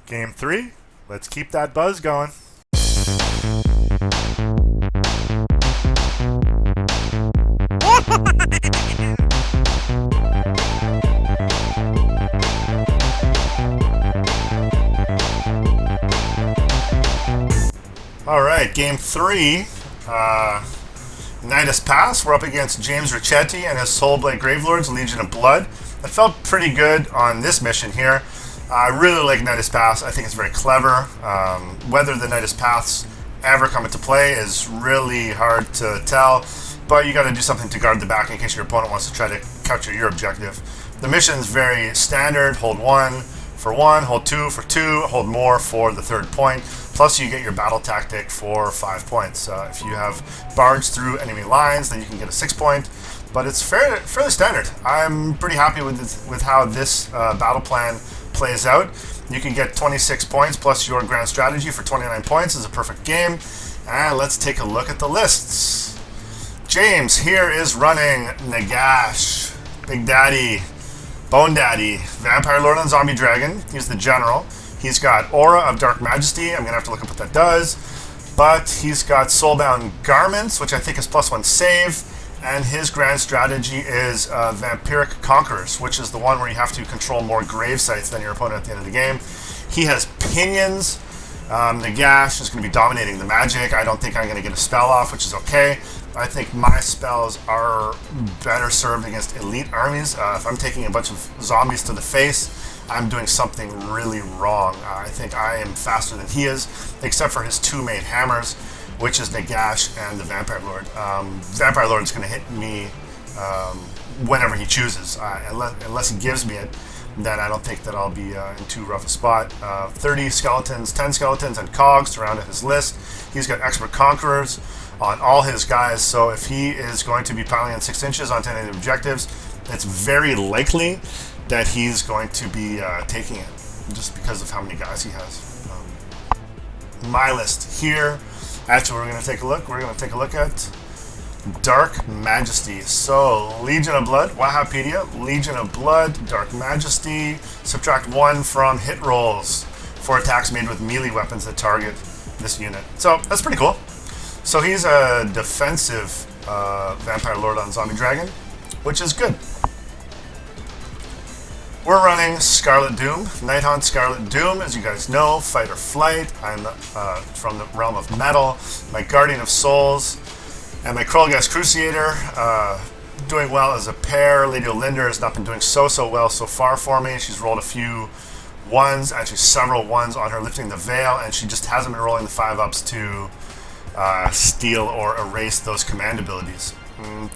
Game 3. Let's keep that buzz going. Alright, Game 3. Night has passed. We're up against James Ricchetti and his Soulblight Gravelords, Legion of Blood. That felt pretty good on this mission here. I really like Night has passed. I think it's very clever. Whether the Night has passed ever come into play is really hard to tell, but you got to do something to guard the back in case your opponent wants to try to capture your objective. The mission is very standard. Hold 1 for 1, hold 2 for 2, hold more for the third point. Plus you get your battle tactic for 5 points. If you have barged through enemy lines, then you can get a 6 point. But it's fairly standard. I'm pretty happy with how this battle plan plays out. You can get 26 points plus your grand strategy for 29 points. Is a perfect game. And let's take a look at the lists. James here is running Nagash, Big Daddy, Bone Daddy, Vampire Lord and Zombie Dragon. He's the general. He's got Aura of Dark Majesty. I'm going to have to look up what that does. But he's got Soulbound Garments, which I think is +1 save. And his grand strategy is Vampiric Conquerors, which is the one where you have to control more grave sites than your opponent at the end of the game. He has Pinions. Nagash is going to be dominating the magic. I don't think I'm going to get a spell off, which is okay. I think my spells are better served against elite armies. If I'm taking a bunch of zombies to the face, I'm doing something really wrong. I think I am faster than he is, except for his 2 main hammers, which is Nagash and the Vampire Lord. Vampire Lord is going to hit me whenever he chooses. Unless he gives me it, then I don't think that I'll be in too rough a spot. 30 skeletons, 10 skeletons, and cogs surrounded his list. He's got Expert Conquerors on all his guys, so if he is going to be piling in 6 inches onto any objectives, it's very likely that he's going to be taking it, just because of how many guys he has. My list here, actually we're going to take a look. We're going to take a look at Dark Majesty. So, Legion of Blood, Wahapedia, Legion of Blood, Dark Majesty, subtract 1 from hit rolls for attacks made with melee weapons that target this unit. So, that's pretty cool. So he's a defensive Vampire Lord on Zombie Dragon, which is good. We're running Scarlet Doom, Nighthaunt Scarlet Doom, as you guys know, fight or flight. I'm from the realm of metal, my Guardian of Souls, and my Krulgas Crusader, doing well as a pair. Lady Olinder has not been doing so well so far for me. She's rolled a few 1s, actually several 1s on her lifting the veil, and she just hasn't been rolling the 5-ups to steal or erase those command abilities.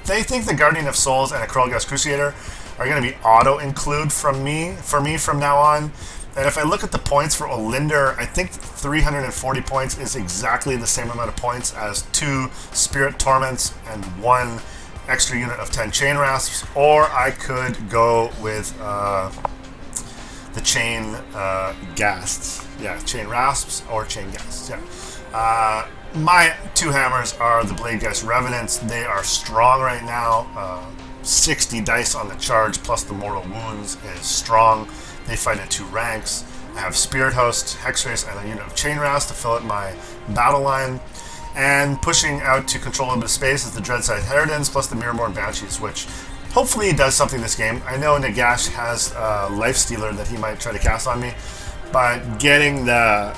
They think the Guardian of Souls and a Krulgas Crusader are going to be auto-include for me from now on. And if I look at the points for Olinder, I think 340 points is exactly the same amount of points as 2 Spirit Torments and 1 extra unit of 10 Chain Rasps. Or I could go with the Chain Ghasts. Yeah, Chain Rasps or Chain Ghasts. Yeah. My 2 hammers are the Bladegeist Revenants. They are strong right now. 60 dice on the charge plus the mortal wounds is strong. They fight at 2 ranks. I have Spirit Host, Hexrace, and a unit of Chain Rasp to fill out my battle line. And pushing out to control a bit of space is the Dreadside Herodins plus the Mirrorborn Banshees, which hopefully does something this game. I know Nagash has a Life Stealer that he might try to cast on me, but getting the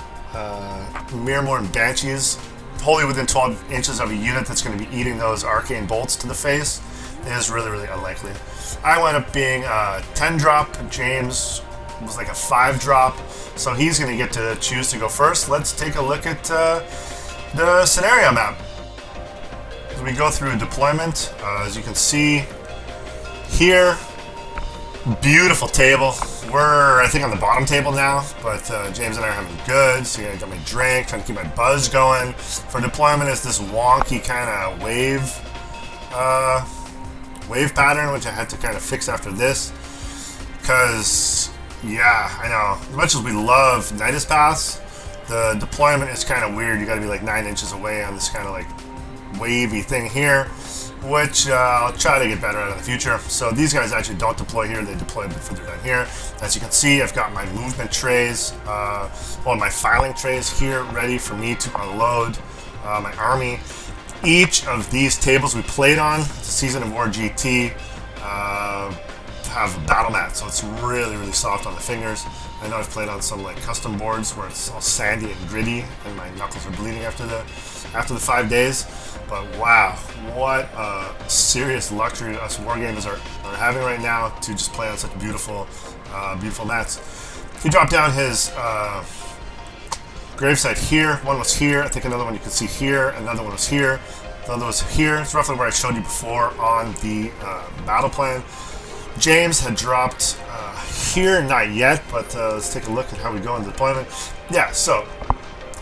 Mirrorborn Banshees wholly within 12 inches of a unit that's going to be eating those arcane bolts to the face is really unlikely. I wound up being a 10 drop. James was like a 5 drop, so he's going to get to choose to go first. Let's take a look at the scenario map. As we go through deployment, as you can see here, beautiful table. We're, I think, on the bottom table now, but James and I are having good. So I got my drink, trying to keep my buzz going. For deployment, it's this wonky kind of wave pattern, which I had to kind of fix after this. Because, yeah, I know, as much as we love Night has passed, the deployment is kind of weird. You got to be like 9 inches away on this kind of like wavy thing here. which I'll try to get better at in the future. So these guys actually don't deploy here, they deploy a bit further down here. As you can see, I've got my movement trays, my filing trays here ready for me to unload my army. Each of these tables we played on, Season of War GT, have a battle mat, so it's really, really soft on the fingers. I know I've played on some like custom boards where it's all sandy and gritty, and my knuckles are bleeding after the 5 days. But wow, what a serious luxury us Wargames are having right now to just play on such beautiful, beautiful mats. He dropped down his gravesite here. One was here. I think another one you can see here. Another one was here. Another was here. It's roughly where I showed you before on the battle plan. James had dropped here, not yet, but let's take a look at how we go in deployment. Yeah, so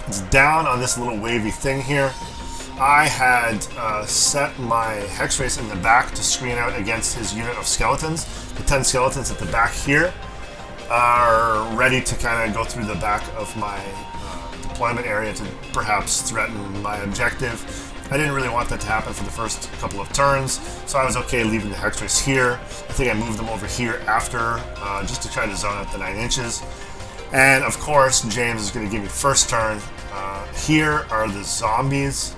it's down on this little wavy thing here. I had set my hex race in the back to screen out against his unit of skeletons. The 10 skeletons at the back here are ready to kind of go through the back of my deployment area to perhaps threaten my objective. I didn't really want that to happen for the first couple of turns, so I was okay leaving the hex race here. I think I moved them over here after, just to try to zone out the 9 inches. And of course, James is going to give me first turn. Here are the zombies.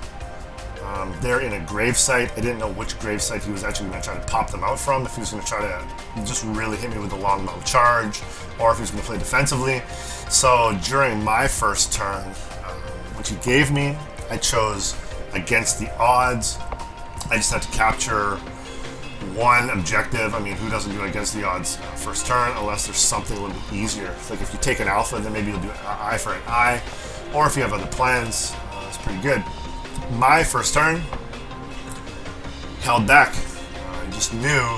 They're in a gravesite. I didn't know which gravesite he was actually going to try to pop them out from, if he was going to try to just really hit me with a long charge, or if he was going to play defensively. So during my first turn, which he gave me, I chose against the odds. I just had to capture one objective. I mean, who doesn't do against the odds first turn unless there's something a little bit easier. Like if you take an alpha, then maybe you'll do an eye for an eye, or if you have other plans, it's pretty good. My first turn, held back. I just knew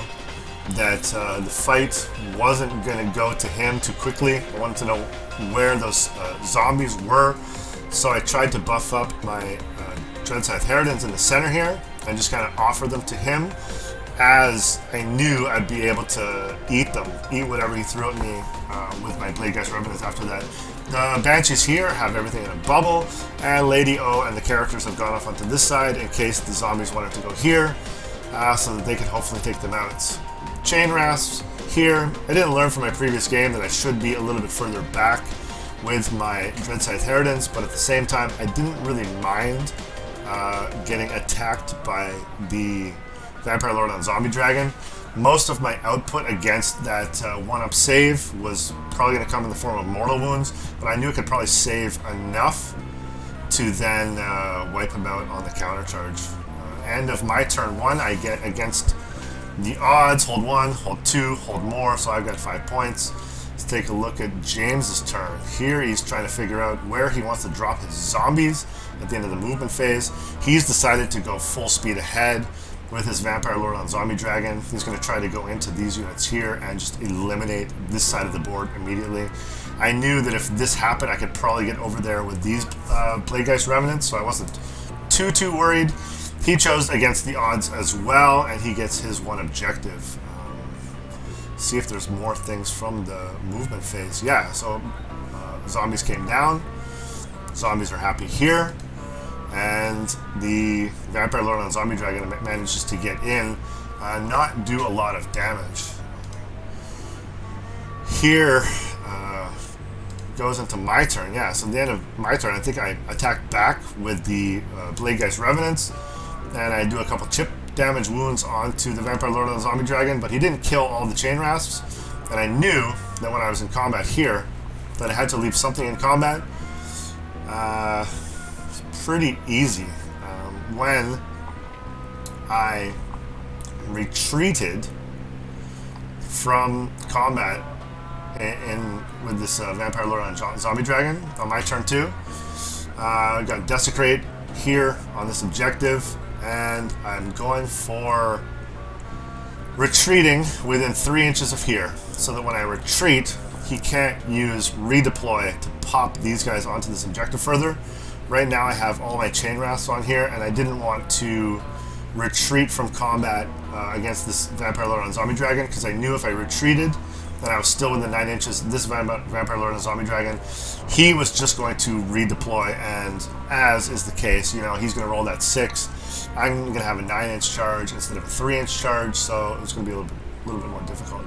that the fight wasn't going to go to him too quickly. I wanted to know where those zombies were, so I tried to buff up my Dreadscythe Harridans in the center here and just kind of offer them to him, as I knew I'd be able to eat whatever he threw at me with my Bladegeist Revenants after that. The Banshees here have everything in a bubble, and Lady O and the characters have gone off onto this side in case the zombies wanted to go here, so that they could hopefully take them out. Chain Rasps here. I didn't learn from my previous game that I should be a little bit further back with my Dreadscythe Harridans, but at the same time, I didn't really mind getting attacked by the Vampire Lord on Zombie Dragon. Most of my output against that 1-up save was probably going to come in the form of mortal wounds, but I knew I could probably save enough to then wipe him out on the counter charge. End of my turn 1, I get against the odds, hold 1, hold 2, hold more, so I've got 5 points. Let's take a look at James's turn. Here he's trying to figure out where he wants to drop his zombies at the end of the movement phase. He's decided to go full speed ahead with his Vampire Lord on Zombie Dragon. He's going to try to go into these units here and just eliminate this side of the board immediately. I knew that if this happened, I could probably get over there with these Bladegeist Revenants, so I wasn't too worried. He chose against the odds as well, and he gets his one objective. See if there's more things from the movement phase. Yeah, so zombies came down. Zombies are happy here. And the Vampire Lord on Zombie Dragon manages to get in, not do a lot of damage. Here goes into my turn. Yeah, so at the end of my turn, I think I attacked back with the Bladegeist Revenants, and I do a couple chip damage wounds onto the Vampire Lord on the Zombie Dragon, but he didn't kill all the Chain Rasps, and I knew that when I was in combat here, that I had to leave something in combat. Pretty easy. When I retreated from combat with this Vampire Lord on Zombie Dragon on my turn 2, I got Desecrate here on this objective, and I'm going for retreating within 3 inches of here, so that when I retreat, he can't use redeploy to pop these guys onto this objective further. Right now I have all my Chain Rasps on here, and I didn't want to retreat from combat against this Vampire Lord on Zombie Dragon, because I knew if I retreated and I was still within 9 inches. This Vampire Lord and Zombie Dragon, he was just going to redeploy, and as is the case, you know, he's going to roll that 6. I'm going to have a 9-inch charge instead of a 3-inch charge, so it's going to be a little bit more difficult.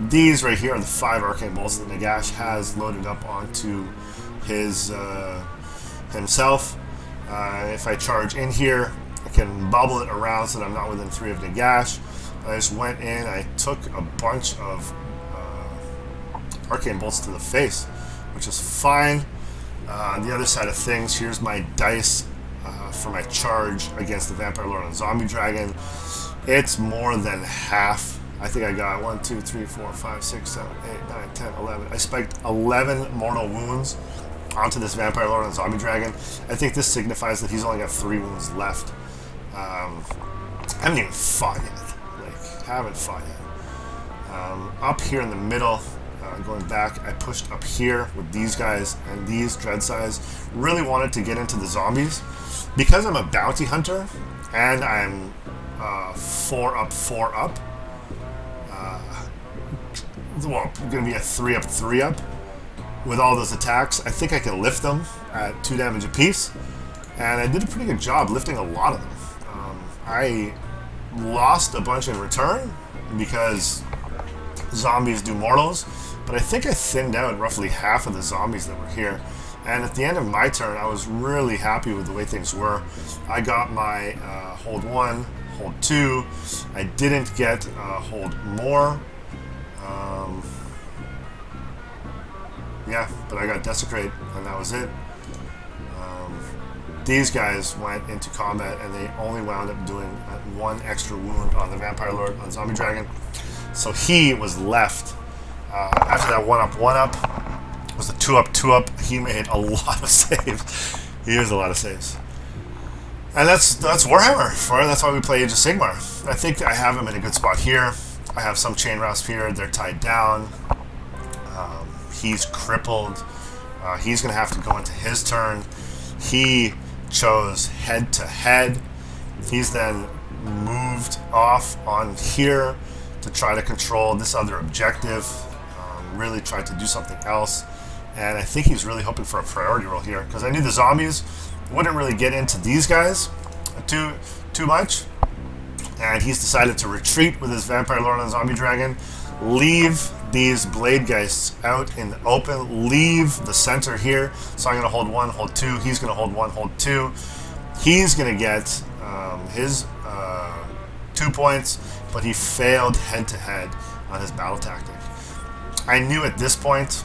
These right here are the 5 arcane bolts that Nagash has loaded up onto his himself. If I charge in here, I can bubble it around so that I'm not within 3 of Nagash. I just went in, I took a bunch of arcane bolts to the face, which is fine. The other side of things, here's my dice for my charge against the Vampire Lord and Zombie Dragon. It's more than half. I think I got 1, 2, 3, 4, 5, 6, 7, 8, 9, 10, 11. I spiked 11 mortal wounds onto this Vampire Lord and Zombie Dragon. I think this signifies that he's only got 3 wounds left. I haven't even fought yet. Haven't fought yet. Up here in the middle, going back, I pushed up here with these guys and these dread size. Really wanted to get into the zombies. Because I'm a bounty hunter and I'm 4 up, 4 up. Well, going to be a 3 up, 3 up. With all those attacks, I think I can lift them at 2 damage apiece. And I did a pretty good job lifting a lot of them. I lost a bunch in return because zombies do mortals, but I think I thinned out roughly half of the zombies that were here. And at the end of my turn, I was really happy with the way things were. I got my hold 1, hold 2. I didn't get hold more. Yeah, but I got desecrate, and that was it. These guys went into combat and they only wound up doing 1 extra wound on the Vampire Lord on Zombie Dragon. So he was left after that 1 up, 1 up. It was a 2 up, 2 up. He made a lot of saves. He used a lot of saves. And that's Warhammer. That's why we play Age of Sigmar. I think I have him in a good spot here. I have some chain rasp here. They're tied down. He's crippled. He's going to have to go into his turn. He chose head to head. He's then moved off on here to try to control this other objective, really tried to do something else, and I think he's really hoping for a priority roll here because I knew the zombies wouldn't really get into these guys too much, and he's decided to retreat with his Vampire Lord and Zombie Dragon, leave these Blade Geists out in the open, leave the center here. So I'm going to hold 1, hold 2. He's going to hold 1, hold 2. He's going to get his 2 points, but he failed head-to-head on his battle tactic. I knew at this point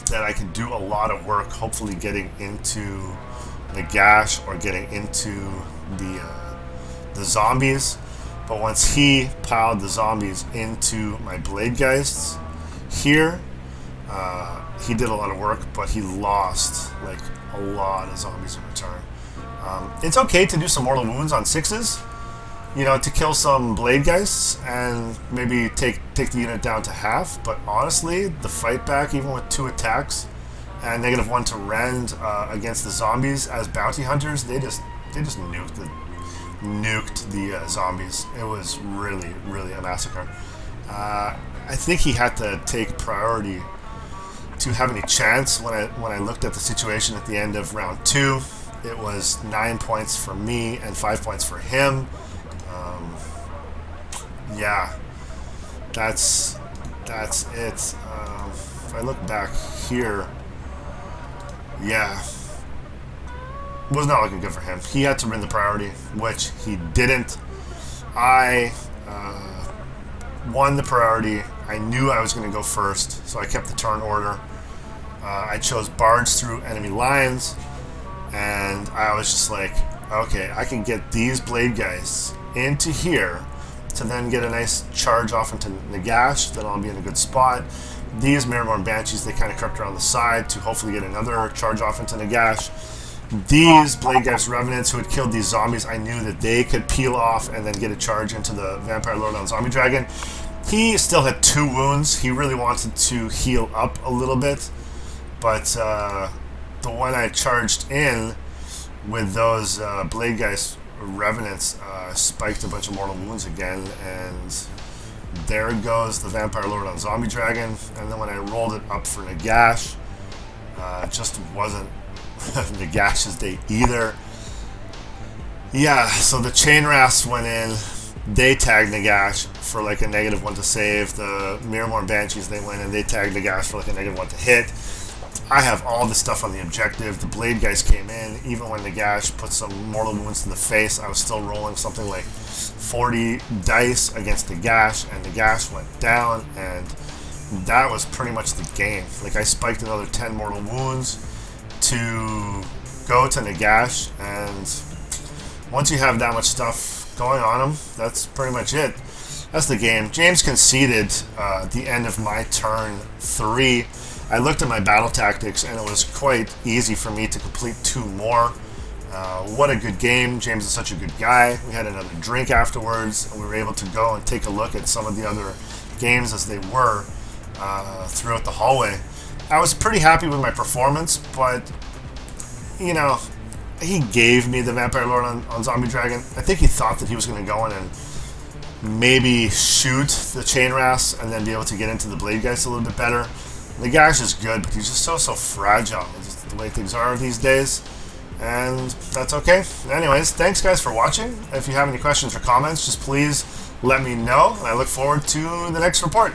that I could do a lot of work, hopefully getting into Nagash or getting into the zombies. But once he piled the zombies into my Blade Geists here, he did a lot of work, but he lost like a lot of zombies in return. It's okay to do some mortal wounds on 6s, you know, to kill some Blade Geists and maybe take the unit down to half. But honestly, the fight back, even with 2 attacks and -1 to rend against the zombies as bounty hunters, they just nuked the zombies. It was really, really a massacre. I think he had to take priority to have any chance. When I looked at the situation at the end of round 2, it was 9 points for me and 5 points for him. Yeah, that's it. If I look back here, yeah, was not looking good for him. He had to win the priority, which he didn't. I won the priority. I knew I was going to go first, so I kept the turn order. I chose barge through enemy lines, and I was just like, okay, I can get these Blade Geists into here to then get a nice charge off into Nagash, then I'll be in a good spot. These Mirrorborn Banshees, they kind of crept around the side to hopefully get another charge off into Nagash. These Blade Geist Revenants who had killed these zombies, I knew that they could peel off and then get a charge into the Vampire Lord on Zombie Dragon. He still had 2 wounds. He really wanted to heal up a little bit, but the one I charged in with those Blade Geist Revenants spiked a bunch of mortal wounds again, and There goes the Vampire Lord on Zombie Dragon. And then when I rolled it up for Nagash, it just wasn't Nagash's day either. Yeah, so the Chain Rasp went in. They tagged Nagash for like a -1 to save. The Miramore Banshees, they went in. They tagged Nagash for like a -1 to hit. I have all the stuff on the objective. The Blade guys came in. Even when Nagash put some mortal wounds to the face, I was still rolling something like 40 dice against Nagash, and Nagash went down, and that was pretty much the game. Like, I spiked another 10 mortal wounds to go to Nagash, and once you have that much stuff going on him, that's pretty much it. That's the game. James conceded at the end of my turn 3. I looked at my battle tactics, and it was quite easy for me to complete 2 more. What a good game. James is such a good guy. We had another drink afterwards, and we were able to go and take a look at some of the other games as they were throughout the hallway. I was pretty happy with my performance, but, you know, he gave me the Vampire Lord on Zombie Dragon. I think he thought that he was going to go in and maybe shoot the Chain Rasp and then be able to get into the Blade guys a little bit better. Nagash is good, but he's just so fragile. It's just the way things are these days, and that's okay. Anyways, thanks guys for watching. If you have any questions or comments, just please let me know, and I look forward to the next report.